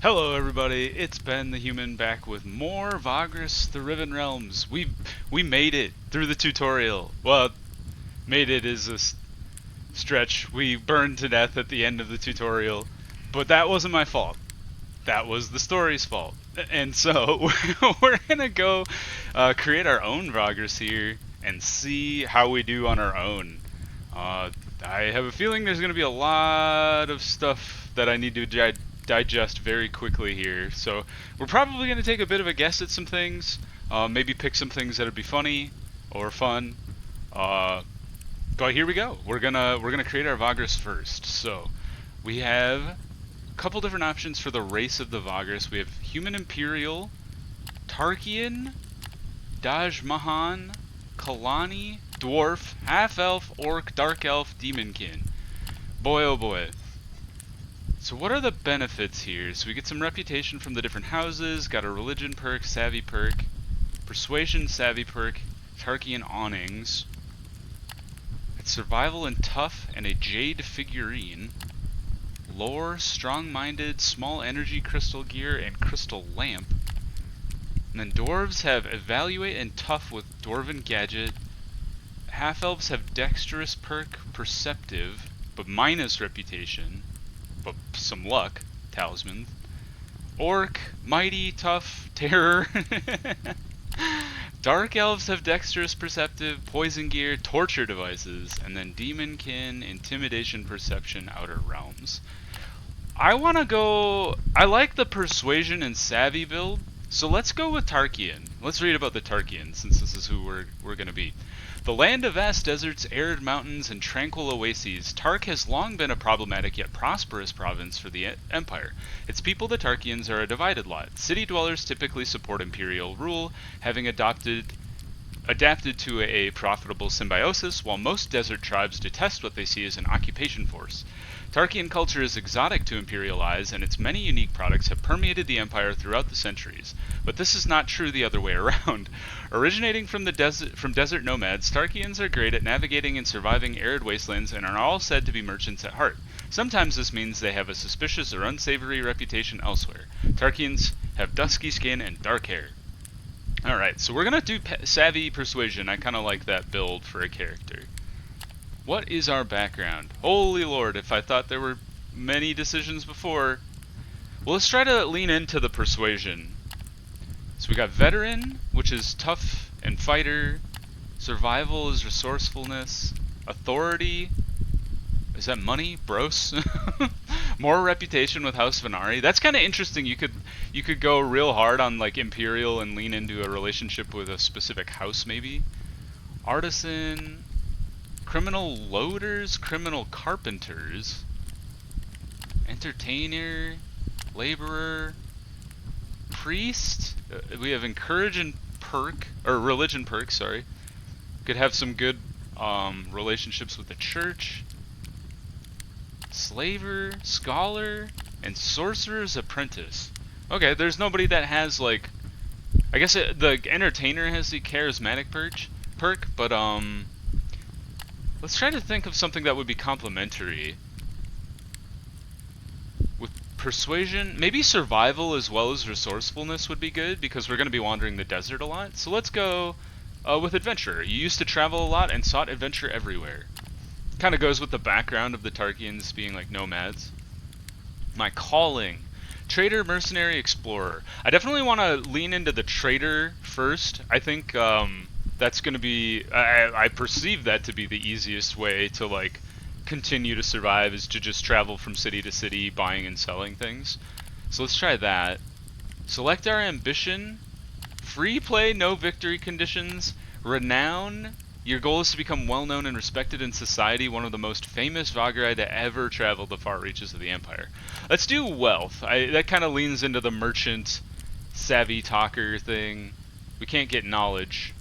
Hello everybody, it's Ben the Human back with more Vagrus the Riven Realms. We made it through the tutorial. Well, made it is a stretch. We burned to death at the end of the tutorial, but that wasn't my fault. That was the story's fault. And so we're gonna go create our own Vagrus here and see how we do on our own. I have a feeling there's gonna be a lot of stuff that I need to digest very quickly here. So we're probably gonna take a bit of a guess at some things. Maybe pick some things that'd be funny or fun. But here we go. We're gonna create our Vagrus first. So we have a couple different options for the race of the Vagrus. We have Human Imperial, Tarkian, Dajmahan, Kalani, Dwarf, Half-Elf, Orc, Dark Elf, Demonkin. Boy oh boy. So what are the benefits here? So we get some reputation from the different houses, got a religion perk, savvy perk, persuasion savvy perk, Tarkian awnings. It's survival and tough and a jade figurine. Lore, strong-minded, small energy crystal gear, and crystal lamp. And then dwarves have evaluate and tough with dwarven gadget. Half-elves have dexterous perk, perceptive, but minus reputation, but some luck, talisman. Orc, mighty, tough, terror. Dark elves have dexterous, perceptive, poison gear, torture devices, and then demonkin, intimidation, perception, outer realms. I like the persuasion and savvy build, so let's go with Tarkian. Let's read about the Tarkian, since this is who we're gonna be. The land of vast deserts, arid mountains, and tranquil oases, Tark has long been a problematic yet prosperous province for the Empire. Its people, the Tarkians, are a divided lot. City dwellers typically support imperial rule, having adapted to a profitable symbiosis, while most desert tribes detest what they see as an occupation force. Tarkian culture is exotic to imperial eyes, and its many unique products have permeated the empire throughout the centuries. But this is not true the other way around. Originating from desert nomads, Tarkians are great at navigating and surviving arid wastelands and are all said to be merchants at heart. Sometimes this means they have a suspicious or unsavory reputation elsewhere. Tarkians have dusky skin and dark hair. Alright, so we're gonna do savvy persuasion. I kinda like that build for a character. What is our background? Holy Lord, if I thought there were many decisions before. Well, let's try to lean into the persuasion. So we got veteran, which is tough and fighter. Survival is resourcefulness. Authority, is that money? Bros? More reputation with House Venari. That's kind of interesting. You could go real hard on like Imperial and lean into a relationship with a specific house maybe. Artisan, criminal loaders, criminal carpenters, entertainer, laborer, priest. We have encourage and perk, or religion perk, sorry. Could have some good relationships with the church. Slaver, scholar, and sorcerer's apprentice. Okay, there's nobody that has like, I guess the entertainer has the charismatic perk, but let's try to think of something that would be complementary. With persuasion, maybe survival as well as resourcefulness would be good, because we're going to be wandering the desert a lot. So let's go with adventurer. You used to travel a lot and sought adventure everywhere. Kind of goes with the background of the Tarkians being like nomads. My calling. Trader, mercenary, explorer. I definitely want to lean into the trader first. I think that's going to be, I perceive that to be the easiest way to like continue to survive, is to just travel from city to city buying and selling things. So let's try that. Select our ambition. Free play, no victory conditions. Renown. Your goal is to become well known and respected in society, one of the most famous Vagrai to ever travel the far reaches of the Empire. Let's do wealth. That kind of leans into the merchant, savvy talker thing. We can't get knowledge.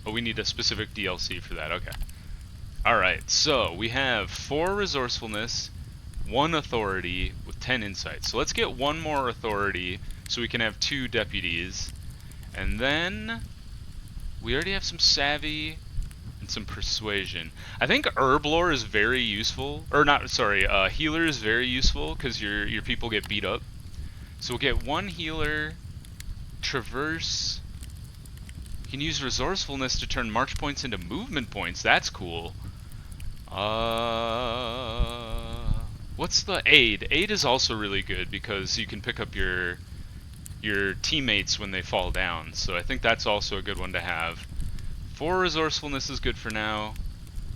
Oh, we need a specific DLC for that. Okay. Alright, so we have 4 resourcefulness, 1 authority with 10 insight. So let's get 1 more authority so we can have 2 deputies. And then we already have some savvy and some persuasion. I think herb lore is very useful. Or not, sorry, healer is very useful because your people get beat up. So we'll get one healer, traverse. You can use resourcefulness to turn march points into movement points. That's cool. What's the aid? Aid is also really good because you can pick up your teammates when they fall down. So I think that's also a good one to have. 4 resourcefulness is good for now,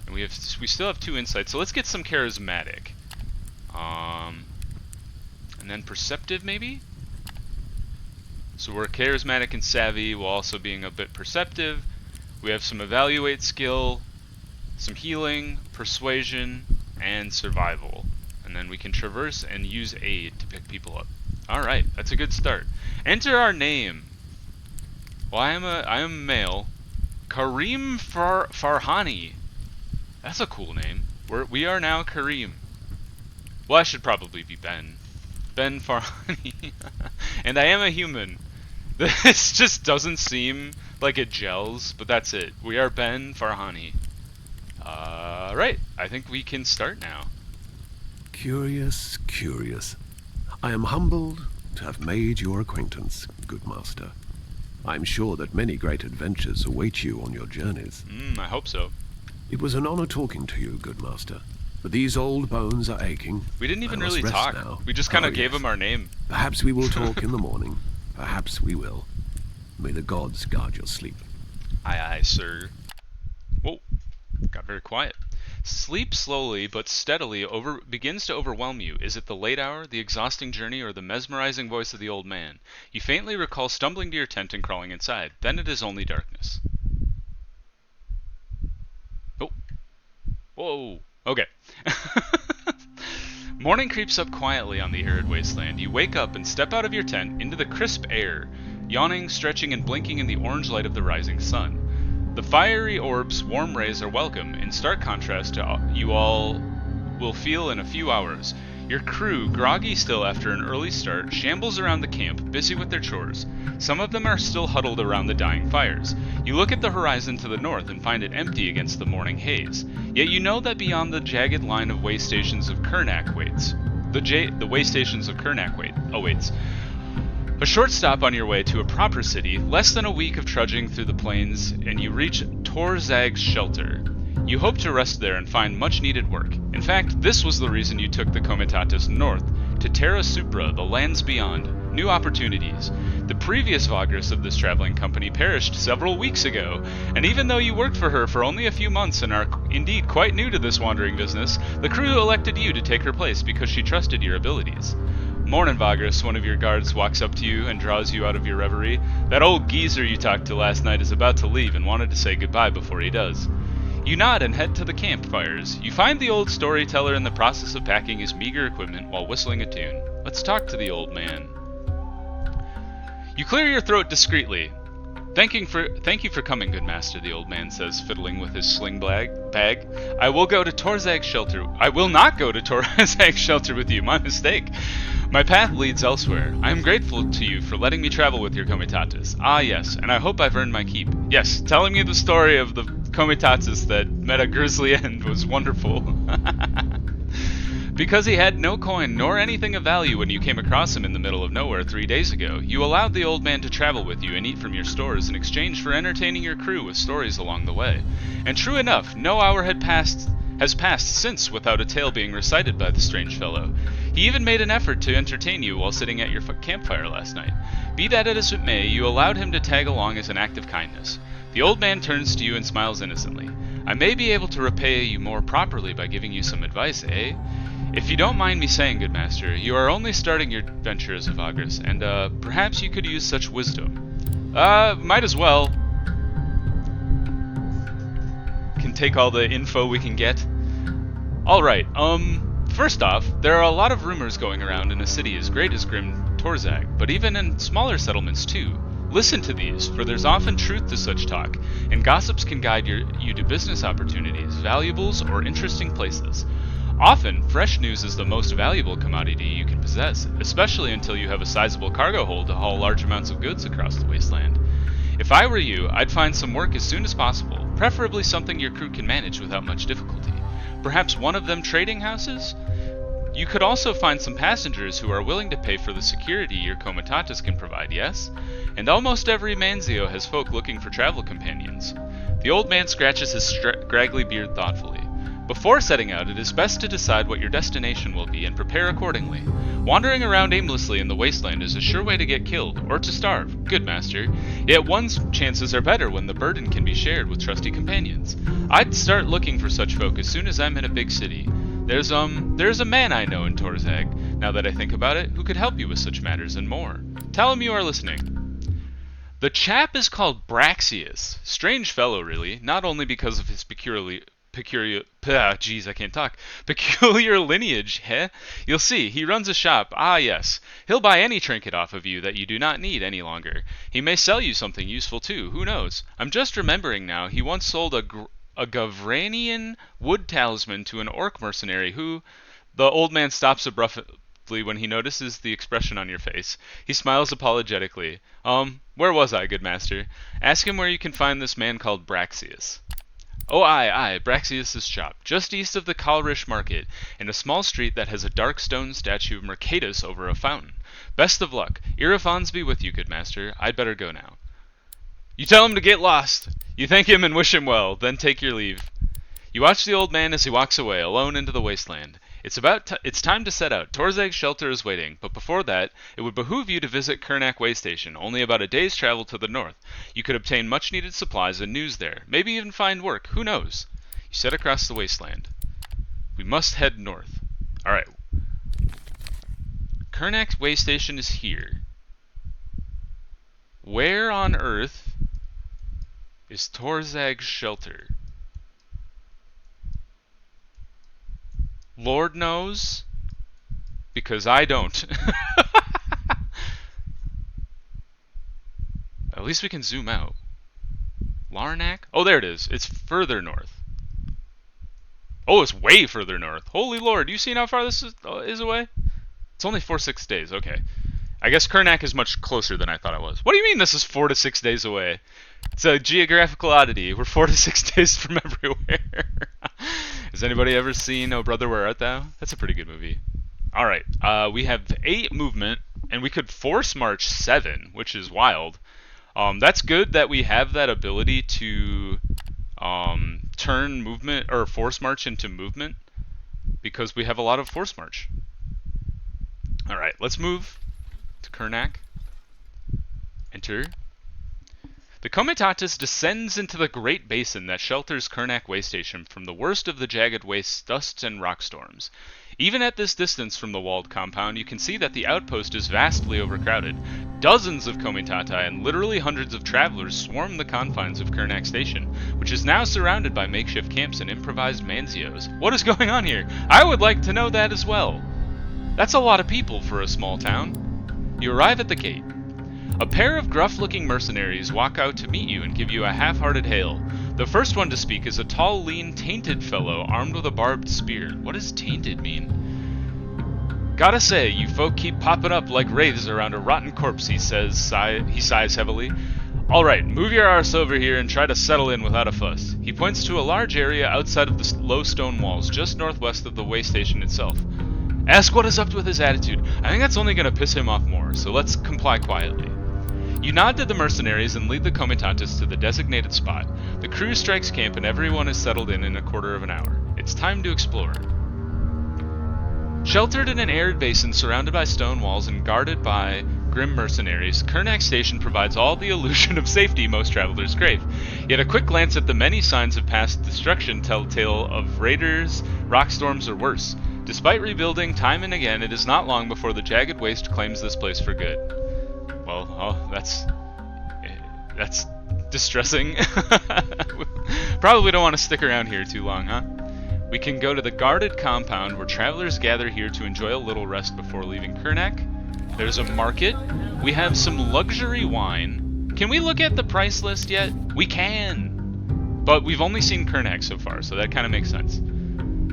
and we still have 2 insights. So let's get some charismatic. And then perceptive maybe? So we're charismatic and savvy while also being a bit perceptive. We have some evaluate skill, some healing, persuasion, and survival. And then we can traverse and use aid to pick people up. Alright, that's a good start. Enter our name. Well, I am male. Kareem Farhani. That's a cool name. We are now Kareem. Well, I should probably be Ben. Ben Farhani. And I am a human. This just doesn't seem like it gels, but that's it. We are Ben Farhani. Right, I think we can start now. Curious, curious. I am humbled to have made your acquaintance, good master. I'm sure that many great adventures await you on your journeys. I hope so. It was an honor talking to you, good master. But these old bones are aching. We didn't even I must really rest talk. now. We just kind of Oh, gave yes. him our name. Perhaps we will talk in the morning. Perhaps we will. May the gods guard your sleep. Aye, aye, sir. Whoa, got very quiet. Sleep slowly but steadily begins to overwhelm you. Is it the late hour, the exhausting journey, or the mesmerizing voice of the old man? You faintly recall stumbling to your tent and crawling inside. Then it is only darkness. Oh. Whoa. Okay. Morning creeps up quietly on the arid wasteland. You wake up and step out of your tent into the crisp air, yawning, stretching, and blinking in the orange light of the rising sun. The fiery orb's warm rays are welcome, in stark contrast to you all will feel in a few hours. Your crew, groggy still after an early start, shambles around the camp, busy with their chores. Some of them are still huddled around the dying fires. You look at the horizon to the north and find it empty against the morning haze. Yet you know that beyond the jagged line of way stations of Kernak waits. The way stations of Kernak awaits. A short stop on your way to a proper city, less than a week of trudging through the plains, and you reach Torzag's shelter. You hope to rest there and find much-needed work. In fact, this was the reason you took the Comitatus north, to Terra Supra, the lands beyond. New opportunities. The previous Vagrus of this traveling company perished several weeks ago, and even though you worked for her for only a few months and are indeed quite new to this wandering business, the crew elected you to take her place because she trusted your abilities. Mornin' Vagrus, one of your guards walks up to you and draws you out of your reverie. That old geezer you talked to last night is about to leave and wanted to say goodbye before he does. You nod and head to the campfires. You find the old storyteller in the process of packing his meager equipment while whistling a tune. Let's talk to the old man. You clear your throat discreetly. Thank you for coming, good master, the old man says, fiddling with his sling bag. I will go to Torzag's shelter. I will not go to Torzag's shelter with you. My mistake. My path leads elsewhere. I am grateful to you for letting me travel with your Comitatus. Ah, yes, and I hope I've earned my keep. Yes, telling me the story of the Comitatus that met a grisly end was wonderful. Because he had no coin nor anything of value when you came across him in the middle of nowhere 3 days ago, you allowed the old man to travel with you and eat from your stores in exchange for entertaining your crew with stories along the way. And true enough, no hour has passed since without a tale being recited by the strange fellow. He even made an effort to entertain you while sitting at your campfire last night. Be that as it may, you allowed him to tag along as an act of kindness. The old man turns to you and smiles innocently. I may be able to repay you more properly by giving you some advice, eh? If you don't mind me saying, good master, you are only starting your venture as a Vagrus, and perhaps you could use such wisdom. Might as well. Can take all the info we can get. Alright, first off, there are a lot of rumors going around in a city as great as Grim Torzag, but even in smaller settlements too. Listen to these, for there's often truth to such talk, and gossips can guide you to business opportunities, valuables, or interesting places. Often, fresh news is the most valuable commodity you can possess, especially until you have a sizable cargo hold to haul large amounts of goods across the wasteland. If I were you, I'd find some work as soon as possible, preferably something your crew can manage without much difficulty. Perhaps one of them trading houses? You could also find some passengers who are willing to pay for the security your comitatus can provide, yes? And almost every Manzio has folk looking for travel companions. The old man scratches his scraggly beard thoughtfully. Before setting out, it is best to decide what your destination will be and prepare accordingly. Wandering around aimlessly in the wasteland is a sure way to get killed, or to starve, good master. Yet one's chances are better when the burden can be shared with trusty companions. I'd start looking for such folk as soon as I'm in a big city. There's a man I know in Torzag, now that I think about it, who could help you with such matters and more. Tell him you are listening. The chap is called Braxius. Strange fellow, really, not only because of his peculiar lineage, heh? You'll see, he runs a shop, yes. He'll buy any trinket off of you that you do not need any longer. He may sell you something useful too, who knows? I'm just remembering now, he once sold a Gavranian wood talisman to an orc mercenary who... The old man stops abruptly when he notices the expression on your face. He smiles apologetically. Where was I, good master? Ask him where you can find this man called Braxius. Oh, aye, Braxius' shop, just east of the Kalrish market, in a small street that has a dark stone statue of Mercatus over a fountain. Best of luck. Irifans be with you, good master. I'd better go now. You tell him to get lost. You thank him and wish him well, then take your leave. You watch the old man as he walks away, alone into the wasteland. It's time to set out. Torzag's shelter is waiting, but before that, it would behoove you to visit Kernak Way Station, only about a day's travel to the north. You could obtain much-needed supplies and news there, maybe even find work, who knows? You set across the wasteland. We must head north. Alright. Kernak Way Station is here. Where on earth is Torzag's shelter? Lord knows, because I don't. At least we can zoom out. Larnak? Oh, there it is. It's further north. Oh, it's way further north. Holy Lord, you seen how far this is away? It's only 4-6 days. Okay. I guess Kernak is much closer than I thought it was. What do you mean this is 4 to 6 days away? It's a geographical oddity. We're 4 to 6 days from everywhere. Has anybody ever seen Oh Brother, Where Art Thou? That's a pretty good movie. Alright, we have 8 movement, and we could force march 7, which is wild. That's good that we have that ability to turn movement, or force march into movement, because we have a lot of force march. Alright, let's move to Kernak. Enter. The Comitatus descends into the great basin that shelters Kernak Way Station from the worst of the jagged wastes, dusts, and rock storms. Even at this distance from the walled compound, you can see that the outpost is vastly overcrowded. Dozens of Comitati and literally hundreds of travelers swarm the confines of Kernak Station, which is now surrounded by makeshift camps and improvised manzios. What is going on here? I would like to know that as well. That's a lot of people for a small town. You arrive at the gate. A pair of gruff-looking mercenaries walk out to meet you and give you a half-hearted hail. The first one to speak is a tall, lean, tainted fellow armed with a barbed spear. What does tainted mean? Gotta say, you folk keep popping up like wraiths around a rotten corpse, he says. He sighs heavily. Alright, move your arse over here and try to settle in without a fuss. He points to a large area outside of the low stone walls, just northwest of the way station itself. Ask what is up with his attitude. I think that's only going to piss him off more, so let's comply quietly. You nod to the mercenaries and lead the Comitatus to the designated spot. The crew strikes camp and everyone is settled in a quarter of an hour. It's time to explore. Sheltered in an arid basin surrounded by stone walls and guarded by grim mercenaries, Kernak Station provides all the illusion of safety most travelers crave. Yet a quick glance at the many signs of past destruction tell a tale of raiders, rock storms, or worse. Despite rebuilding time and again, it is not long before the jagged waste claims this place for good. Well, that's distressing. Probably don't want to stick around here too long, huh? We can go to the guarded compound where travelers gather here to enjoy a little rest before leaving Kernak. There's a market. We have some luxury wine. Can we look at the price list yet? We can! But we've only seen Kernak so far, so that kind of makes sense.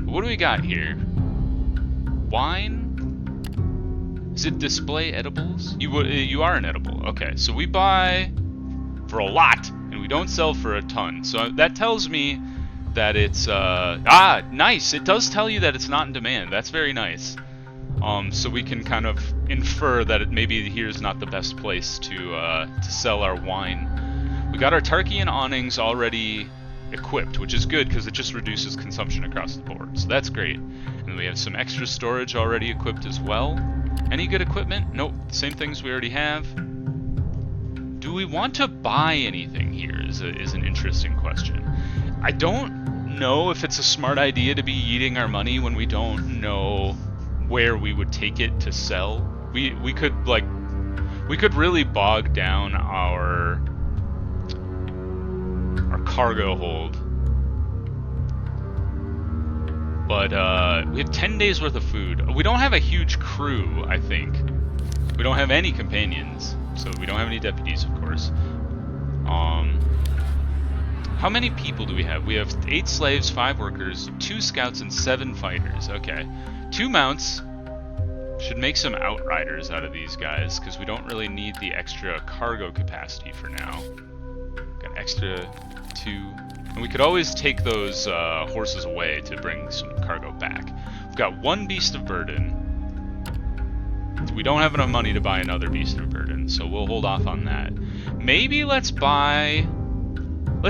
What do we got here? Wine? Is it display edibles? You are an edible. Okay, so we buy for a lot, and we don't sell for a ton. So that tells me that it's, nice. It does tell you that it's not in demand. That's very nice. So we can kind of infer that maybe here's not the best place to sell our wine. We got our Tarkian awnings already equipped, which is good because it just reduces consumption across the board. So that's great. And we have some extra storage already equipped as well. Any good equipment? Nope, same things we already have. Do we want to buy anything here is an interesting question. I don't know if it's a smart idea to be eating our money when we don't know where we would take it to sell. We could really bog down our cargo hold. But we have 10 days worth of food. We don't have a huge crew, I think. We don't have any companions, so we don't have any deputies, of course. How many people do we have? We have 8 slaves, 5 workers, 2 scouts, and 7 fighters. Okay. 2 mounts. Should make some outriders out of these guys, because we don't really need the extra cargo capacity for now. Got extra 2. And we could always take those horses away to bring some cargo back. We've got 1 beast of burden. We don't have enough money to buy another beast of burden, so we'll hold off on that. Maybe let's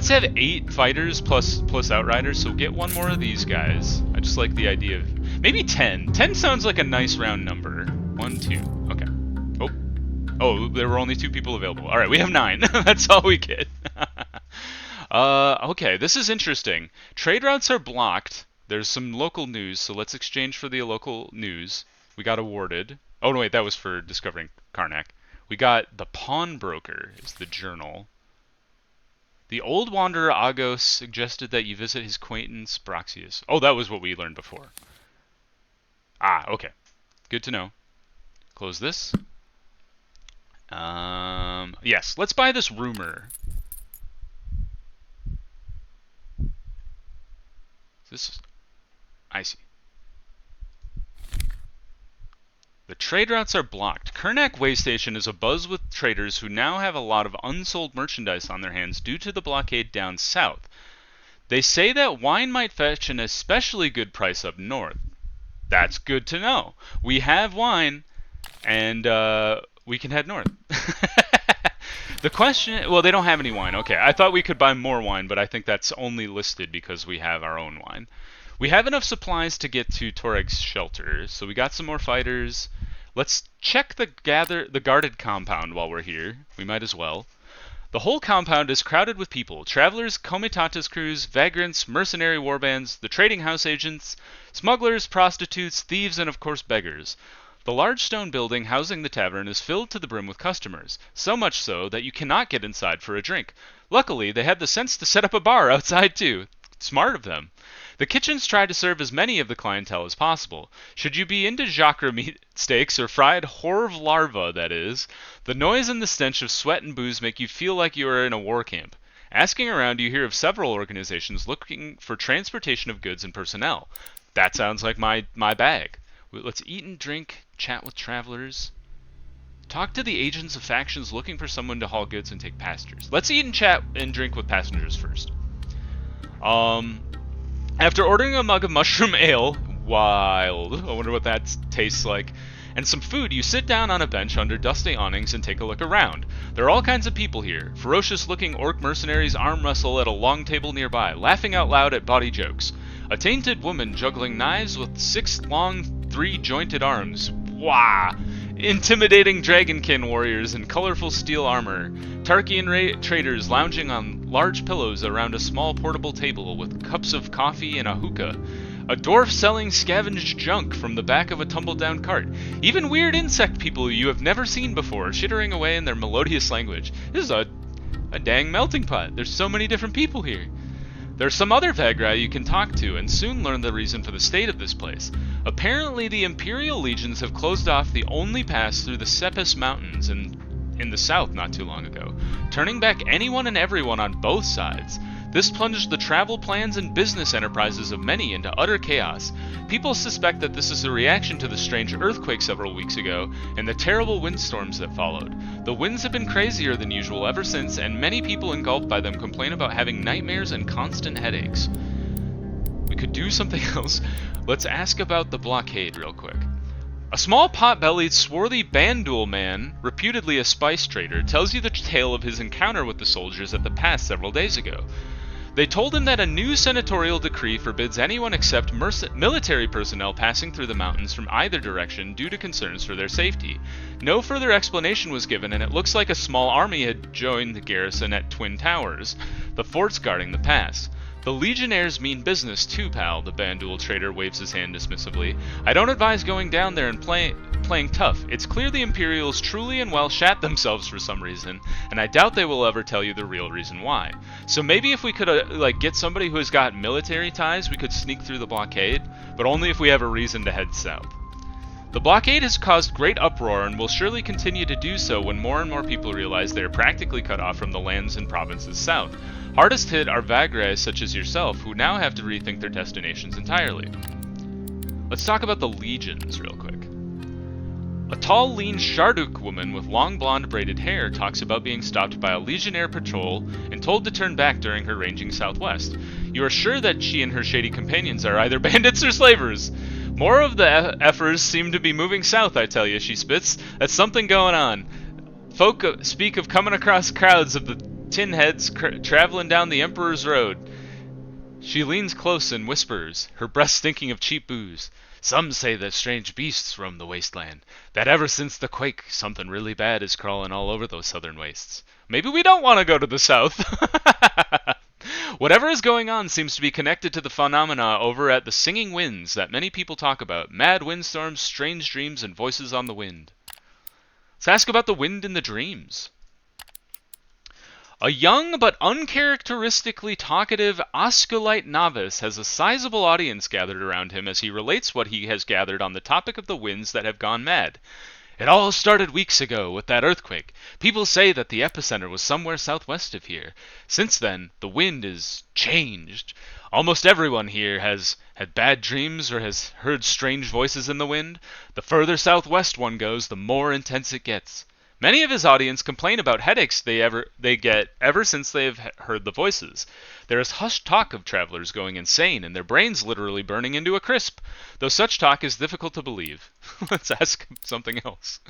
have 8 fighters plus outriders, so get 1 more of these guys. I just like the idea of... Maybe 10. 10 sounds like a nice round number. 1, 2. Okay. Oh, there were only 2 people available. Alright, we have 9. That's all we get. Okay, this is interesting. Trade routes are blocked. There's some local news, so let's exchange for the local news. We got awarded. Oh, no, wait, that was for discovering Karnak. We got the Pawnbroker is the journal. The old wanderer Agos suggested that you visit his acquaintance Braxius. Oh, that was what we learned before. Ah, okay. Good to know. Close this. Yes, let's buy this rumor. I see. The trade routes are blocked. Karnak Way Station is abuzz with traders who now have a lot of unsold merchandise on their hands due to the blockade down south. They say that wine might fetch an especially good price up north. That's good to know. We have wine, and we can head north. The question... Well, they don't have any wine. Okay, I thought we could buy more wine, but I think that's only listed because we have our own wine. We have enough supplies to get to Toreg's shelter, so we got some more fighters. Let's check the guarded compound while we're here. We might as well. The whole compound is crowded with people. Travelers, comitatus crews, vagrants, mercenary warbands, the trading house agents, smugglers, prostitutes, thieves, and of course beggars. The large stone building housing the tavern is filled to the brim with customers, so much so that you cannot get inside for a drink. Luckily, they had the sense to set up a bar outside too. Smart of them. The kitchens try to serve as many of the clientele as possible. Should you be into jacre meat steaks or fried horv larva, that is, the noise and the stench of sweat and booze make you feel like you are in a war camp. Asking around, you hear of several organizations looking for transportation of goods and personnel. That sounds like my bag. Let's eat and drink, chat with travelers. Talk to the agents of factions looking for someone to haul goods and take passengers. Let's eat and chat and drink with passengers first. After ordering a mug of mushroom ale, wild, I wonder what that tastes like, and some food, you sit down on a bench under dusty awnings and take a look around. There are all kinds of people here. Ferocious-looking orc mercenaries arm wrestle at a long table nearby, laughing out loud at bawdy jokes. A tainted woman juggling knives with 6 long, 3-jointed arms. Wah! Intimidating dragonkin warriors in colorful steel armor. Tarkian traders lounging on large pillows around a small portable table with cups of coffee and a hookah. A dwarf selling scavenged junk from the back of a tumble-down cart. Even weird insect people you have never seen before, chittering away in their melodious language. This is a dang melting pot. There's so many different people here. There's some other Vagrus you can talk to, and soon learn the reason for the state of this place. Apparently, the Imperial legions have closed off the only pass through the Cepus Mountains in the south not too long ago, turning back anyone and everyone on both sides. This plunged the travel plans and business enterprises of many into utter chaos. People suspect that this is a reaction to the strange earthquake several weeks ago and the terrible windstorms that followed. The winds have been crazier than usual ever since, and many people engulfed by them complain about having nightmares and constant headaches. We could do something else. Let's ask about the blockade real quick. A small pot-bellied, swarthy Bandul man, reputedly a spice trader, tells you the tale of his encounter with the soldiers at the pass several days ago. They told him that a new senatorial decree forbids anyone except military personnel passing through the mountains from either direction due to concerns for their safety. No further explanation was given, and it looks like a small army had joined the garrison at Twin Towers, the forts guarding the pass. The Legionnaires mean business too, pal, the Bandul trader waves his hand dismissively. I don't advise going down there and playing tough. It's clear the Imperials truly and well shat themselves for some reason, and I doubt they will ever tell you the real reason why. So maybe if we could get somebody who has got military ties, we could sneak through the blockade, but only if we have a reason to head south. The blockade has caused great uproar and will surely continue to do so when more and more people realize they are practically cut off from the lands and provinces south. Hardest hit are Vagrus such as yourself, who now have to rethink their destinations entirely. Let's talk about the legions real quick. A tall, lean Sharduk woman with long blonde braided hair talks about being stopped by a legionnaire patrol and told to turn back during her ranging southwest. You are sure that she and her shady companions are either bandits or slavers. More of the effers seem to be moving south, I tell you, she spits. That's something going on. Folk speak of coming across crowds of the tin heads traveling down the Emperor's Road. She leans close and whispers, her breath stinking of cheap booze. Some say that strange beasts roam the wasteland, that ever since the quake, something really bad is crawling all over those southern wastes. Maybe we don't want to go to the south. Whatever is going on seems to be connected to the phenomena over at the Singing Winds that many people talk about. Mad windstorms, strange dreams, and voices on the wind. Let's ask about the wind in the dreams. A young but uncharacteristically talkative Osculite novice has a sizable audience gathered around him as he relates what he has gathered on the topic of the winds that have gone mad. It all started weeks ago with that earthquake. People say that the epicenter was somewhere southwest of here. Since then, the wind is changed. Almost everyone here has had bad dreams or has heard strange voices in the wind. The further southwest one goes, the more intense it gets. Many of his audience complain about headaches they get ever since they have heard the voices. There is hushed talk of travelers going insane and their brains literally burning into a crisp, though such talk is difficult to believe. Let's ask something else.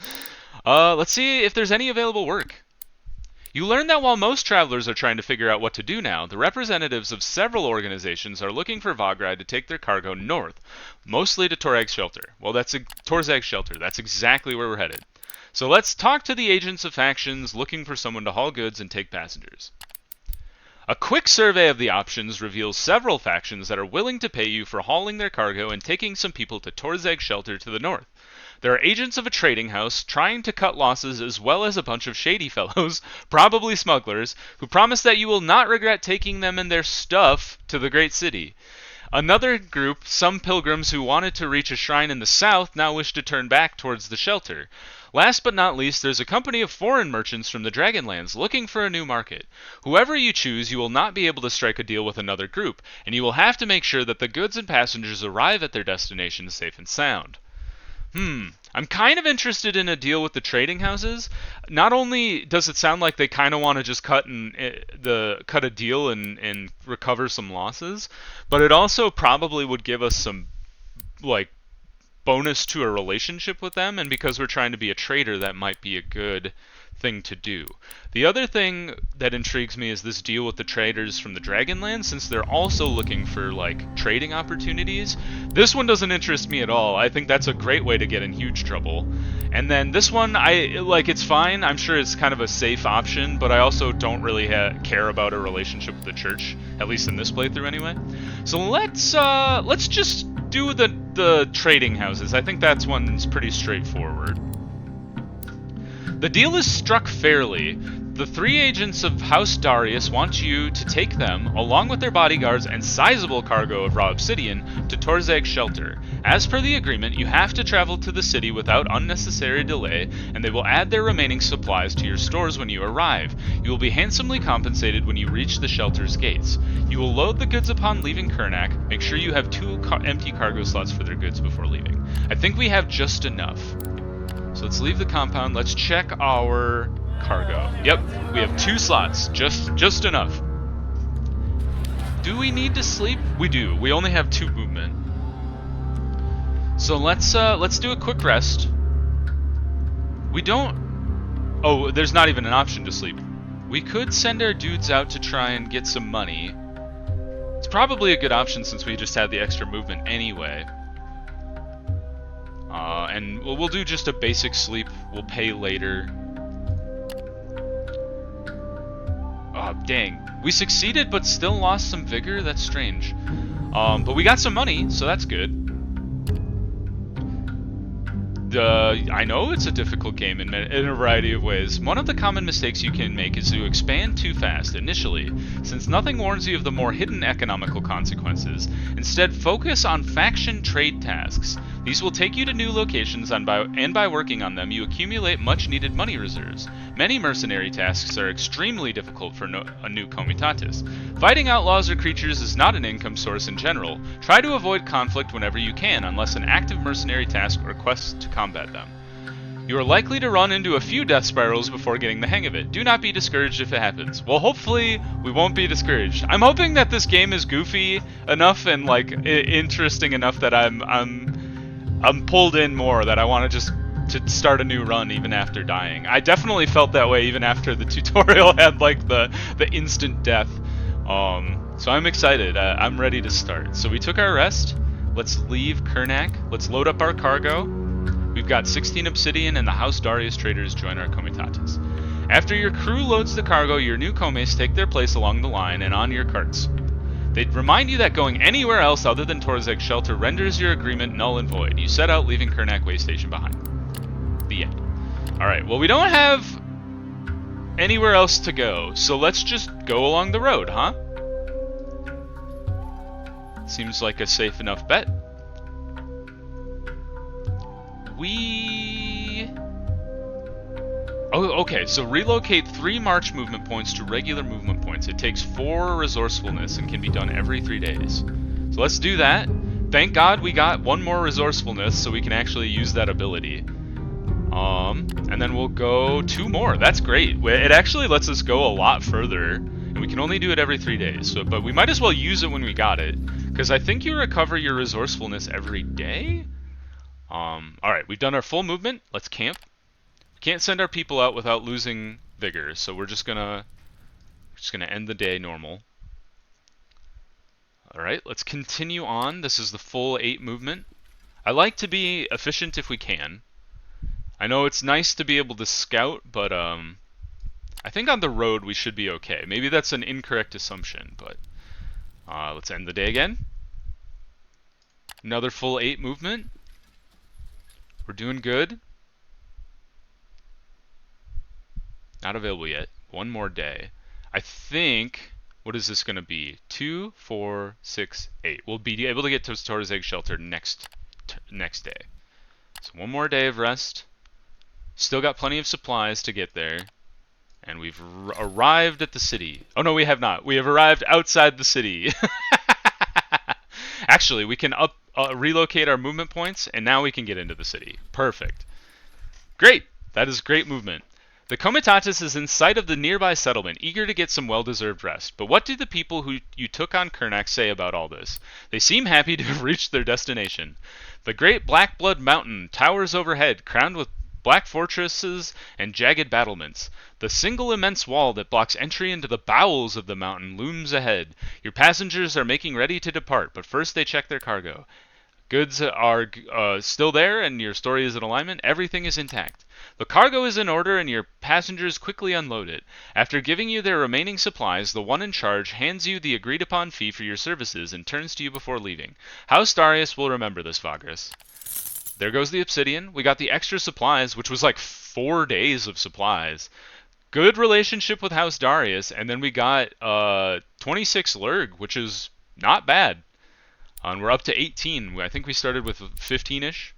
Let's see if there's any available work. You learn that while most travelers are trying to figure out what to do now, the representatives of several organizations are looking for Vagrus to take their cargo north, mostly to Torzag's Shelter. Well, Torzag's Shelter. That's exactly where we're headed. So let's talk to the agents of factions looking for someone to haul goods and take passengers. A quick survey of the options reveals several factions that are willing to pay you for hauling their cargo and taking some people to Torzag's Shelter to the north. There are agents of a trading house trying to cut losses as well as a bunch of shady fellows, probably smugglers, who promise that you will not regret taking them and their stuff to the great city. Another group, some pilgrims who wanted to reach a shrine in the south, now wish to turn back towards the shelter. Last but not least, there's a company of foreign merchants from the Dragonlands looking for a new market. Whoever you choose, you will not be able to strike a deal with another group, and you will have to make sure that the goods and passengers arrive at their destination safe and sound. I'm kind of interested in a deal with the trading houses. Not only does it sound like they kind of want to just cut a deal and recover some losses, but it also probably would give us some bonus to a relationship with them, and because we're trying to be a trader, that might be a good thing to do. The other thing that intrigues me is this deal with the traders from the Dragonlands, since they're also looking for trading opportunities. This one doesn't interest me at all. I think that's a great way to get in huge trouble. And then this one, it's fine. I'm sure it's kind of a safe option, but I also don't really care about a relationship with the church, at least in this playthrough anyway. So let's just do the trading houses. I think that's one that's pretty straightforward. The deal is struck fairly. The three agents of House Darius want you to take them, along with their bodyguards and sizable cargo of raw obsidian, to Torzag's Shelter. As per the agreement, you have to travel to the city without unnecessary delay, and they will add their remaining supplies to your stores when you arrive. You will be handsomely compensated when you reach the shelter's gates. You will load the goods upon leaving Kernak. Make sure you have 2 empty cargo slots for their goods before leaving. I think we have just enough. So let's leave the compound. Let's check our cargo. Yep, we have 2 slots. Just enough. Do we need to sleep? We do. We only have 2 movement. So let's do a quick rest. We don't. Oh, there's not even an option to sleep. We could send our dudes out to try and get some money. It's probably a good option since we just had the extra movement anyway. And we'll do just a basic sleep. We'll pay later. Oh, dang. We succeeded, but still lost some vigor? That's strange. But we got some money, so that's good. I know it's a difficult game in a variety of ways. One of the common mistakes you can make is to expand too fast initially, since nothing warns you of the more hidden economical consequences. Instead, focus on faction trade tasks. These will take you to new locations, and by working on them, you accumulate much-needed money reserves. Many mercenary tasks are extremely difficult for a new comitatus. Fighting outlaws or creatures is not an income source in general. Try to avoid conflict whenever you can, unless an active mercenary task requests to combat them. You are likely to run into a few death spirals before getting the hang of it. Do not be discouraged if it happens. Well, hopefully we won't be discouraged. I'm hoping that this game is goofy enough and like interesting enough that I'm pulled in more, that I want to just start a new run even after dying. I definitely felt that way even after the tutorial had like the instant death. So I'm excited. I'm ready to start. So we took our rest. Let's leave Kurnak. Let's load up our cargo. We've got 16 obsidian, and the House Darius traders join our comitatus. After your crew loads the cargo, your new comes take their place along the line and on your carts. They remind you that going anywhere else other than Torzeg's shelter renders your agreement null and void. You set out, leaving Kurnak Way Station behind. The end. Alright, well, we don't have anywhere else to go, so let's just go along the road, huh? Seems like a safe enough bet. Oh, okay, so relocate 3 march movement points to regular movement points. It takes 4 resourcefulness and can be done every 3 days. So let's do that. Thank God we got 1 more resourcefulness so we can actually use that ability. And then we'll go 2 more. That's great. It actually lets us go a lot further, and we can only do it every 3 days. So, but we might as well use it when we got it, because I think you recover your resourcefulness every day. Alright, we've done our full movement. Let's camp. We can't send our people out without losing vigor, so we're just gonna end the day normal. Alright, let's continue on. This is the full 8 movement. I like to be efficient if we can. I know it's nice to be able to scout, but I think on the road we should be okay. Maybe that's an incorrect assumption, but let's end the day again. Another full 8 movement. We're doing good. Not available yet. 1 more day. I think, what is this going to be? 2, 4, 6, 8. We'll be able to get to Torzeg's shelter next day. So 1 more day of rest. Still got plenty of supplies to get there. And we've arrived at the city. Oh no, we have not. We have arrived outside the city. Actually, we can relocate our movement points, and now we can get into the city. Perfect. Great. That is great movement. The comitatus is in sight of the nearby settlement, eager to get some well-deserved rest. But what do the people who you took on Kurnak say about all this? They seem happy to have reached their destination. The great Black Blood Mountain towers overhead, crowned with black fortresses and jagged battlements. The single immense wall that blocks entry into the bowels of the mountain looms ahead. Your passengers are making ready to depart, but first they check their cargo. Goods are still there, and your story is in alignment. Everything is intact. The cargo is in order, and your passengers quickly unload it. After giving you their remaining supplies, the one in charge hands you the agreed-upon fee for your services and turns to you before leaving. House Darius will remember this, Vagrus. There goes the obsidian. We got the extra supplies, which was like 4 days of supplies. Good relationship with House Darius, and then we got 26 Lurg, which is not bad. And we're up to 18. I think we started with 15-ish.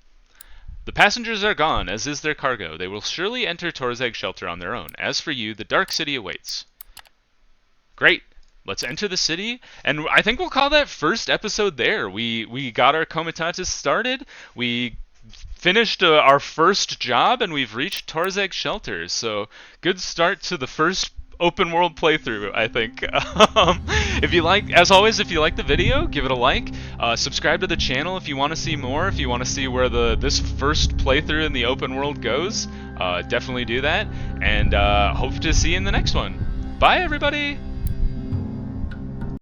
The passengers are gone, as is their cargo. They will surely enter Torzeg's shelter on their own. As for you, the Dark City awaits. Great. Let's enter the city, and I think we'll call that first episode there. We got our comitatus started. We finished our first job, and we've reached Torzeg's shelter. So good start to the first open world playthrough, I think. If you like, as always, if you like the video, give it a like. Subscribe to the channel if you want to see more. If you want to see where this first playthrough in the open world goes, definitely do that. And hope to see you in the next one. Bye, everybody.